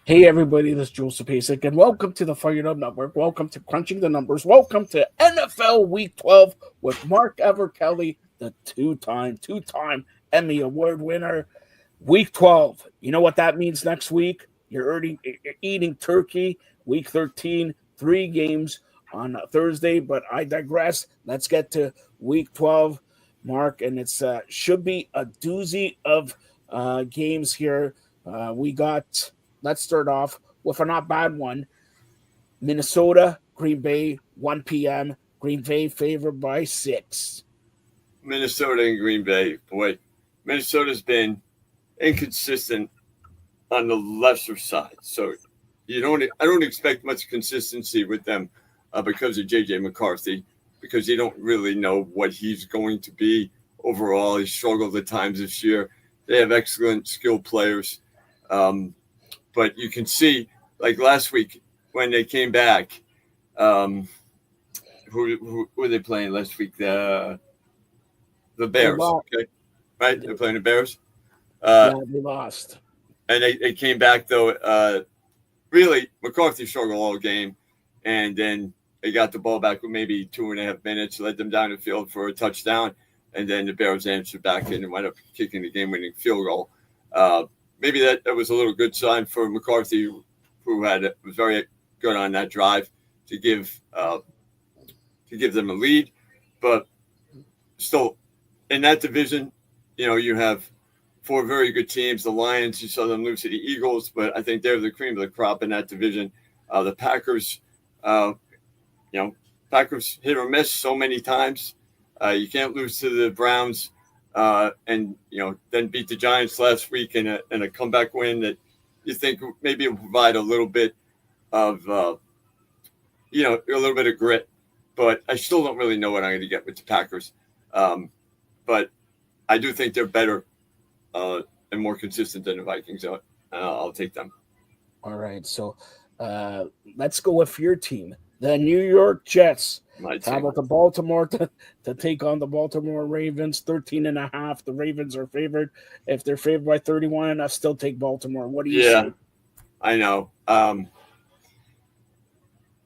Hey everybody, this is Joseph Pasek, and welcome to the Fired Up Network. Welcome to Crunching the Numbers. Welcome to NFL Week 12 with Mark Ever Kelly, the two-time Emmy Award winner. Week 12. You know what that means next week? You're eating turkey. Week 13, 3 games on Thursday, but I digress. Let's get to Week 12, Mark, and it's should be a doozy of games here. We got. Let's start off with a not bad one. Minnesota, Green Bay, 1 p.m. Green Bay favored by 6. Minnesota and Green Bay. Boy, Minnesota's been inconsistent on the lesser side. So I don't expect much consistency with them because of JJ McCarthy, because you don't really know what he's going to be overall. He struggled at times this year. They have excellent skilled players. But you can see, like last week when they came back, who were they playing last week? The Bears, okay, right? They're playing the Bears. They lost. And they came back, though. Really, McCarthy struggled all game. And then they got the ball back with maybe 2.5 minutes, led them down the field for a touchdown. And then the Bears answered back and wound up kicking the game-winning field goal. Maybe that was a little good sign for McCarthy, who was very good on that drive to give them a lead. But still, in that division, you have 4 very good teams. The Lions, you saw them lose to the Eagles, but I think they're the cream of the crop in that division. The Packers, Packers hit or miss so many times. You can't lose to the Browns. And then beat the Giants last week in a comeback win that you think maybe will provide a little bit of a little bit of grit. But I still don't really know what I'm going to get with the Packers. But I do think they're better and more consistent than the Vikings. So I'll take them. All right, so let's go with your team, the New York Jets. Travel to Baltimore to take on the Baltimore Ravens, 13.5. The Ravens are favored. If they're favored by 31, I still take Baltimore. What do you say? Yeah, I know.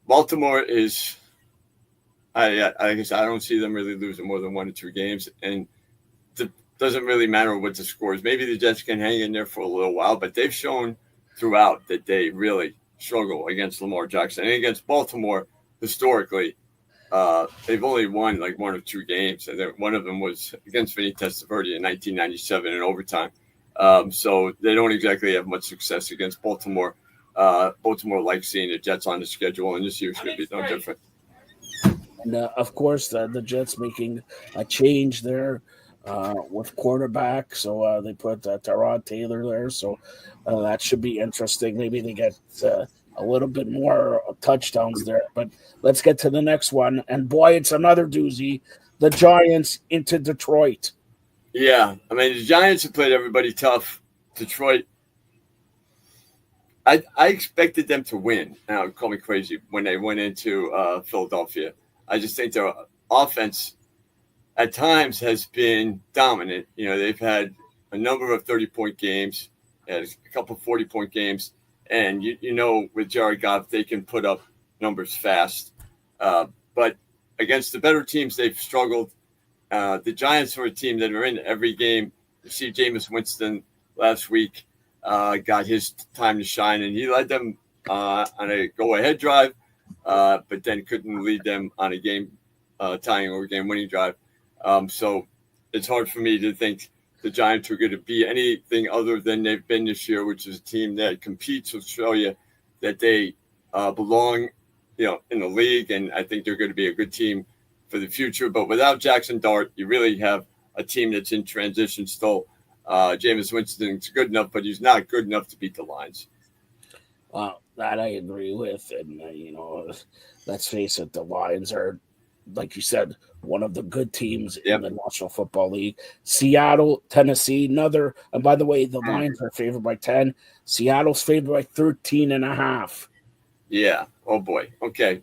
Baltimore is, I guess I don't see them really losing more than 1 or 2 games. And it doesn't really matter what the score is. Maybe the Jets can hang in there for a little while, but they've shown throughout that they really struggle against Lamar Jackson. And against Baltimore, historically, they've only won like 1 or 2 games, and one of them was against Vinny Testaverde in 1997 in overtime. So they don't exactly have much success against Baltimore. Baltimore likes seeing the Jets on the schedule, and this year's going to be no different. And of course, the Jets making a change there with quarterback, so they put Tyrod Taylor there, so that should be interesting. Maybe they get a little bit more touchdowns there. But let's get to the next one. And boy, it's another doozy. The Giants into Detroit. Yeah. I mean, the Giants have played everybody tough. Detroit, I expected them to win. Now, call me crazy when they went into Philadelphia. I just think their offense at times has been dominant. They've had a number of 30-point games, a couple of 40-point games. And, with Jared Goff, they can put up numbers fast. But against the better teams, they've struggled. The Giants are a team that are in every game. You see Jameis Winston last week got his time to shine, and he led them on a go-ahead drive, but then couldn't lead them on a game-tying or game-winning drive. So it's hard for me to think the Giants are going to be anything other than they've been this year, which is a team that competes with Australia, that they belong, in the league, and I think they're going to be a good team for the future. But without Jackson Dart, you really have a team that's in transition still. Jameis Winston's good enough, but he's not good enough to beat the Lions. That I agree with, and let's face it, the Lions are, like you said, one of the good teams in the National Football League. Seattle, Tennessee, another. And by the way, the Lions are favored by 10. Seattle's favored by 13.5. Yeah. Oh, boy. Okay.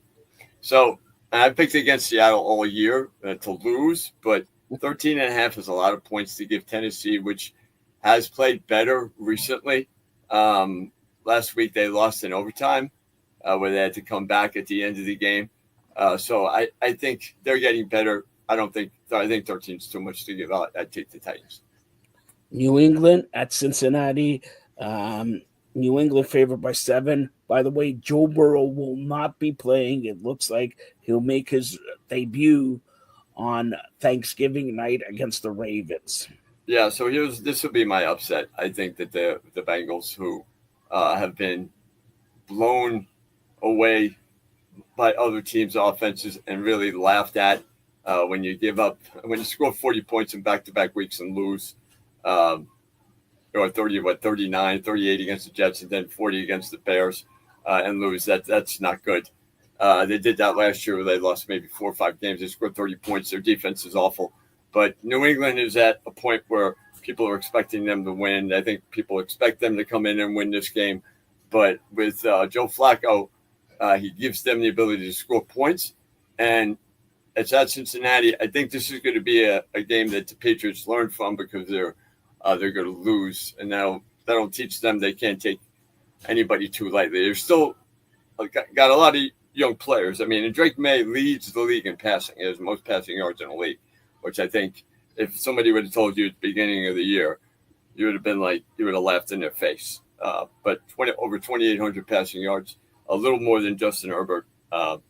So I picked against Seattle all year to lose, but 13.5 is a lot of points to give Tennessee, which has played better recently. last week they lost in overtime, where they had to come back at the end of the game. So I think they're getting better. I think 13 is too much to give out. I'd take the Titans. New England at Cincinnati. Um, New England favored by 7. By the way, Joe Burrow will not be playing. It looks like he'll make his debut on Thanksgiving night against the Ravens. Yeah, so this will be my upset. I think that the Bengals, who have been blown away by other teams' offenses and really laughed at when you score 40 points in back-to-back weeks and lose, um, or 39, 38 against the Jets and then 40 against the Bears and lose. That's not good. They did that last year where they lost maybe 4 or 5 games. They scored 30 points. Their defense is awful. But New England is at a point where people are expecting them to win. I think people expect them to come in and win this game. But with Joe Flacco, he gives them the ability to score points. And it's at Cincinnati. I think this is going to be a game that the Patriots learn from because they're going to lose. And that'll teach them they can't take anybody too lightly. They're still got a lot of young players. I mean, and Drake May leads the league in passing. He has the most passing yards in the league, which I think if somebody would have told you at the beginning of the year, you would have laughed in their face. But over 2,800 passing yards, a little more than Justin Herbert, or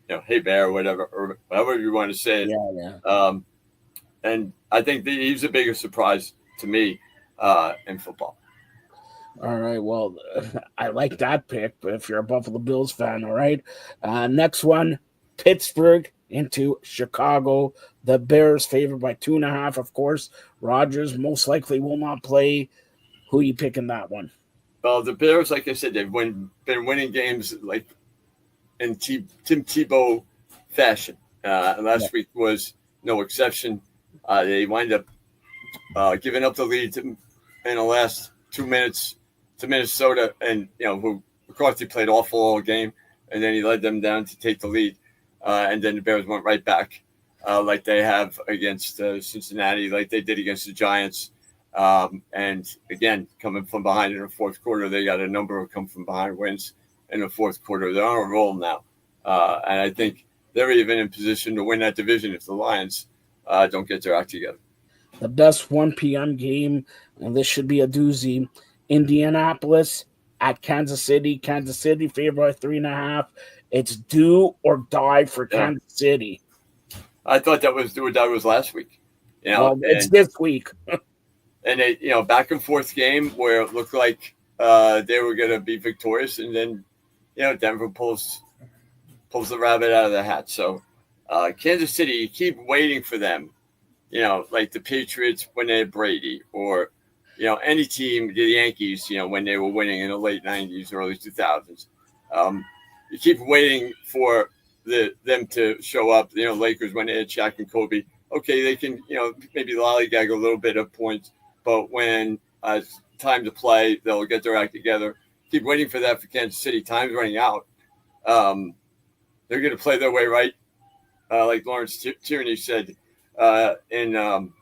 Hey Bear, whatever, or however you want to say it. Yeah. And I think he's the biggest surprise to me in football. All right. Well, I like that pick, but if you're a Buffalo Bills fan, all right. Next one, Pittsburgh into Chicago. The Bears favored by 2.5. Of course, Rodgers most likely will not play. Who are you picking that one? Well, the Bears, like I said, they've been winning games like in Tim Tebow fashion. Last week was no exception. They wind up giving up the lead in the last 2 minutes to Minnesota, and who McCarthy played awful all game, and then he led them down to take the lead, and then the Bears went right back, like they have against Cincinnati, like they did against the Giants, and again coming from behind in the fourth quarter, they got a number of come from behind wins in the fourth quarter. They're on a roll now, and I think they're even in position to win that division if the Lions don't get their act together. The best 1 p.m. game, and this should be a doozy. Indianapolis at Kansas City. Kansas City favored by 3.5. It's do or die for Kansas City. I thought that was do or die was last week. It's this week. And a back and forth game where it looked like they were going to be victorious, and then Denver pulls the rabbit out of the hat. So Kansas City, you keep waiting for them. Like the Patriots when they had Brady, or any team, the Yankees, when they were winning in the late 90s, early 2000s. You keep waiting for them to show up. Lakers when they had Shaq and Kobe. Okay, they can maybe lollygag a little bit of points, but when it's time to play, they'll get their act together. Keep waiting for that for Kansas City. Time's running out. They're going to play their way right, like Lawrence Tierney said in one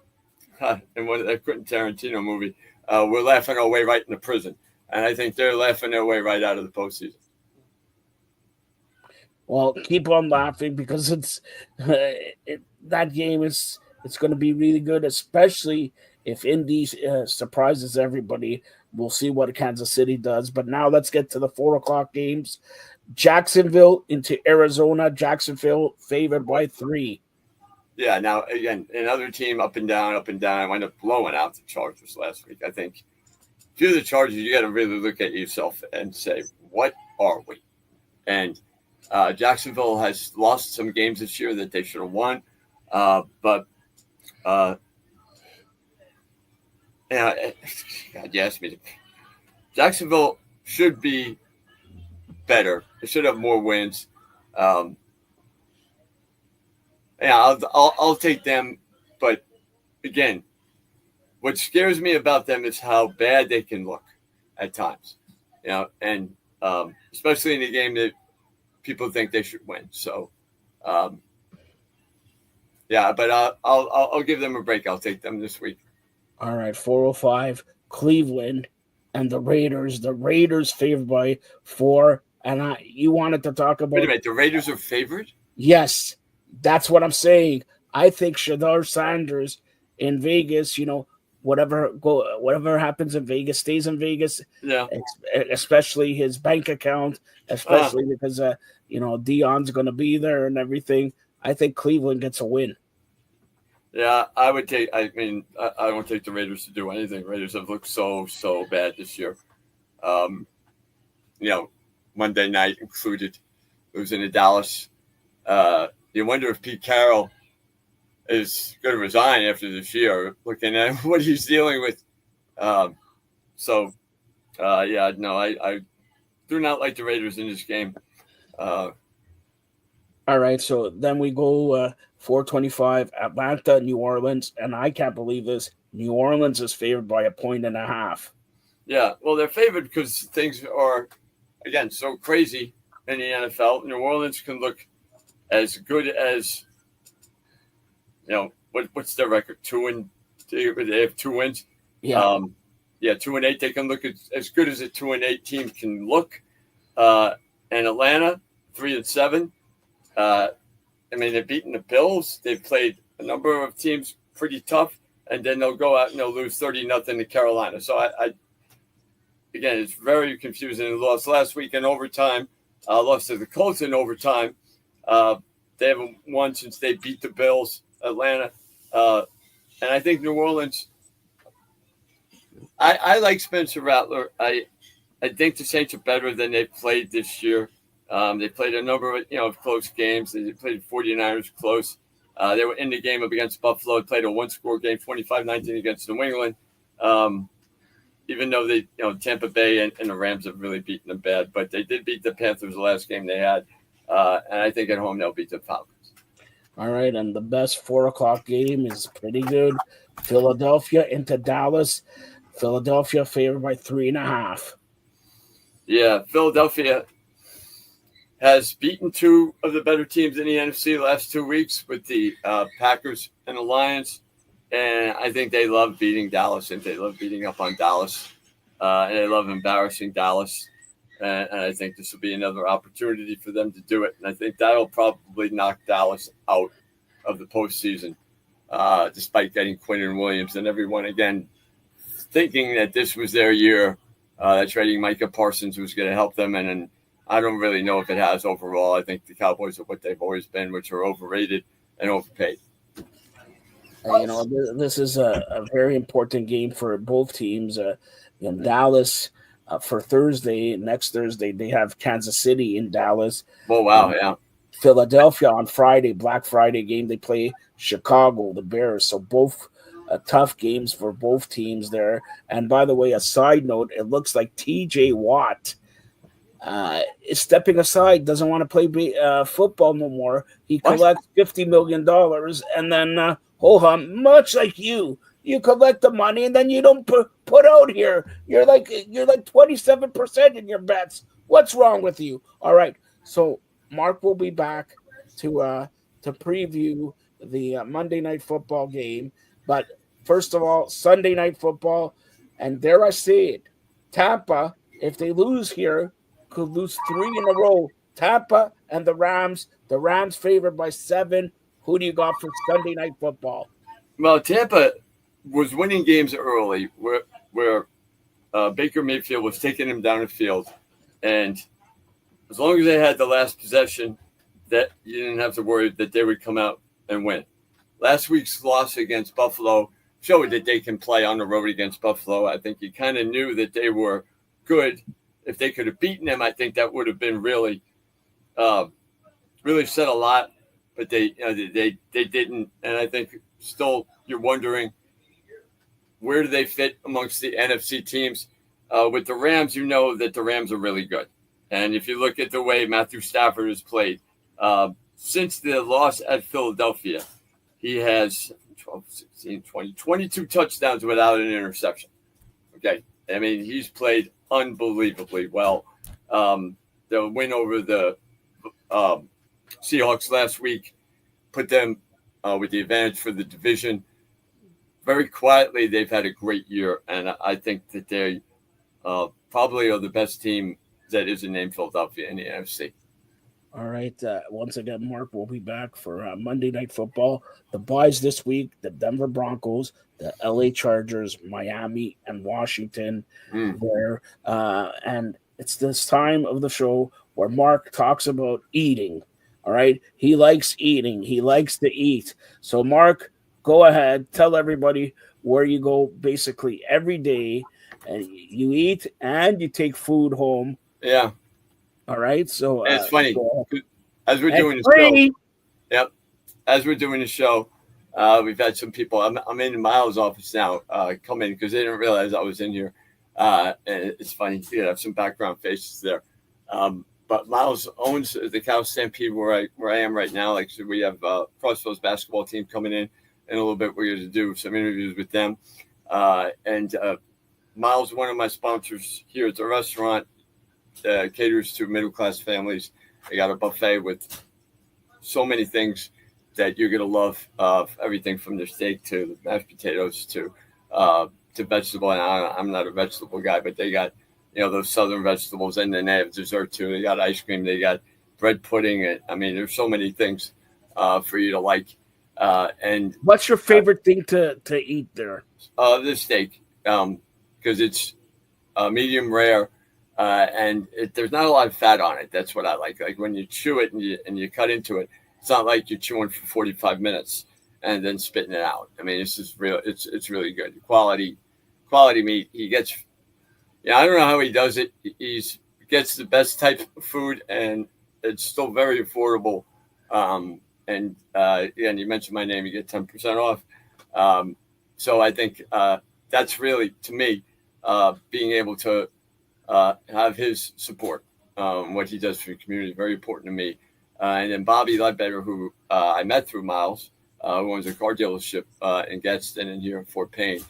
of that Quentin Tarantino movie. We're laughing our way right into prison, and I think they're laughing their way right out of the postseason. Well, keep on laughing because that game it's going to be really good, especially if Indy surprises everybody. We'll see what Kansas City does. But now let's get to the 4:00 games. Jacksonville into Arizona. Jacksonville favored by 3. Yeah, now, again, another team up and down. I wound up blowing out the Chargers last week. I think if you're the Chargers, you got to really look at yourself and say, what are we? And Jacksonville has lost some games this year that they should have won. But God, you asked me to. Jacksonville should be better. They should have more wins. I'll take them, but again, what scares me about them is how bad they can look at times, and especially in a game that people think they should win. So, but I'll give them a break. I'll take them this week. All right, 4:05, Cleveland and the Raiders favored by 4. And you wanted to talk Wait a about. minute. The Raiders are favored? Yes, that's what I'm saying. I think Shadar Sanders in Vegas, whatever happens in Vegas stays in Vegas, Yeah. especially his bank account, Uh, especially because Dion's going to be there and everything. I think Cleveland gets a win. yeah, I would take. I mean, I don't take the Raiders to do anything. Raiders have looked so bad this year. Um, you know, Monday night included, losing to Dallas. You wonder if Pete Carroll is going to resign after this year, looking at what he's dealing with. Um, so, yeah, no, I do not like the Raiders in this game. Uh, All right, so then we go 425 Atlanta, New Orleans, and I can't believe this. New Orleans is favored by 1.5 points. yeah, well, they're favored because things are, again, so crazy in the NFL. New Orleans can look as good as, what's their record? They have 2 wins. Yeah, Um, yeah, 2-8. They can look as good as a 2-8 team can look. Uh, and Atlanta, 3-7. I mean, they've beaten the Bills. They've played a number of teams pretty tough, and then they'll go out and they'll lose 30-0 to Carolina. So again, it's very confusing. They lost last week in overtime. Lost to the Colts in overtime. They haven't won since they beat the Bills, Atlanta, and I think New Orleans. I like Spencer Rattler. I think the Saints are better than they've played this year. They played a number of close games. They played 49ers close. They were in the game up against Buffalo. They played a one-score game, 25-19 against New England. Even though Tampa Bay and the Rams have really beaten them bad, but they did beat the Panthers the last game they had. And I think at home they'll beat the Falcons. all right, and the best 4 o'clock game is pretty good. Philadelphia into Dallas. Philadelphia favored by 3.5. Yeah, Philadelphia has beaten 2 of the better teams in the NFC the last 2 weeks with the Packers and the Lions. And I think they love beating Dallas, and they love beating up on Dallas. And they love embarrassing Dallas. And I think this will be another opportunity for them to do it. And I think that'll probably knock Dallas out of the postseason, despite getting Quinn Williams and everyone, again, thinking that this was their year, that trading Micah Parsons was going to help them. And I don't really know if it has overall. I think the Cowboys are what they've always been, which are overrated and overpaid. This is a very important game for both teams. In Dallas, for next Thursday, they have Kansas City in Dallas. Oh, wow, yeah. Philadelphia on Friday, Black Friday game, they play Chicago, the Bears. So both tough games for both teams there. And by the way, a side note, it looks like TJ Watt is stepping aside, doesn't want to play football no more. He collects $50 million, and then much like you collect the money and then you don't put out here. You're like 27% in your bets. What's wrong with you? All right, so Mark will be back to preview the Monday Night Football game, but first of all, Sunday Night Football, and dare I say it, Tampa, if they lose here, could lose 3 in a row. Tampa and the Rams favored by 7. Who do you got for Sunday Night Football? Well, Tampa was winning games early where Baker Mayfield was taking him down the field. And as long as they had the last possession, that you didn't have to worry that they would come out and win. Last week's loss against Buffalo showed that they can play on the road against Buffalo. I think you kind of knew that they were good. If they could have beaten them, I think that would have been really said a lot. But they didn't, and I think still you're wondering where do they fit amongst the NFC teams. With the Rams, you know that the Rams are really good, and if you look at the way Matthew Stafford has played since the loss at Philadelphia, he has 12, 16, 20, 22 touchdowns without an interception. Okay, I mean he's played unbelievably well. The win over the Seahawks last week put them with the advantage for the division. Very quietly, they've had a great year, and I think that they probably are the best team that isn't named Philadelphia in the NFC. All right. Once again, Mark will be back for Monday Night Football. The buys this week: the Denver Broncos, the LA Chargers, Miami, and Washington. Mm. There, and it's this time of the show where Mark talks about eating. All right, he likes eating. He likes to eat. So, Mark, go ahead. Tell everybody where you go basically every day, and you eat and you take food home. Yeah, All right. So, and it's funny go. as we're And doing the show. free. Yep, as we're doing the show, we've had some people. I'm in Miles' office now. Come in because they didn't realize I was in here. And it's funny. You have some background faces there. But Miles owns the Cow Stampede where I am right now. Like so we have Crossville's basketball team coming in a little bit. We're going to do some interviews with them. And Miles, one of my sponsors here at the restaurant, caters to middle class families. They got a buffet with so many things that you're gonna love. Everything from the steak to the mashed potatoes to vegetable. And I'm not a vegetable guy, but they got those southern vegetables, and then they have dessert too. They got ice cream. They got bread pudding. And I mean, there's so many things for you to like. And What's your favorite thing to eat there? the steak, because it's medium rare. And there's not a lot of fat on it. That's what I like. Like when you chew it and you cut into it, it's not like you're chewing for 45 minutes and then spitting it out. I mean, this is real. It's really good quality meat. He gets. Yeah, I don't know how he does it. He's gets the best type of food, and it's still very affordable. And you mentioned my name, you get 10% off. So I think that's really to me being able to have his support. What he does for the community is very important to me. And then Bobby Ledbetter, who I met through Miles, who owns a car dealership in Gadsden and here in Fort Payne,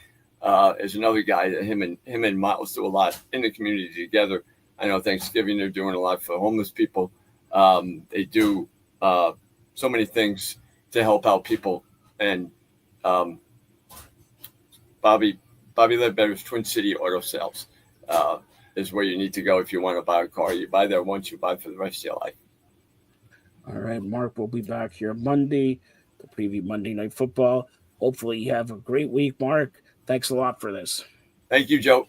is another guy that him and Miles do a lot in the community together. I know Thanksgiving they're doing a lot for homeless people. They do so many things to help out people. And Bobby Ledbetter's Twin City Auto Sales is where you need to go if you want to buy a car. You buy there once, you buy for the rest of your life. All right, Mark will be back here Monday to preview Monday Night Football. Hopefully, you have a great week, Mark. Thanks a lot for this. Thank you, Joe.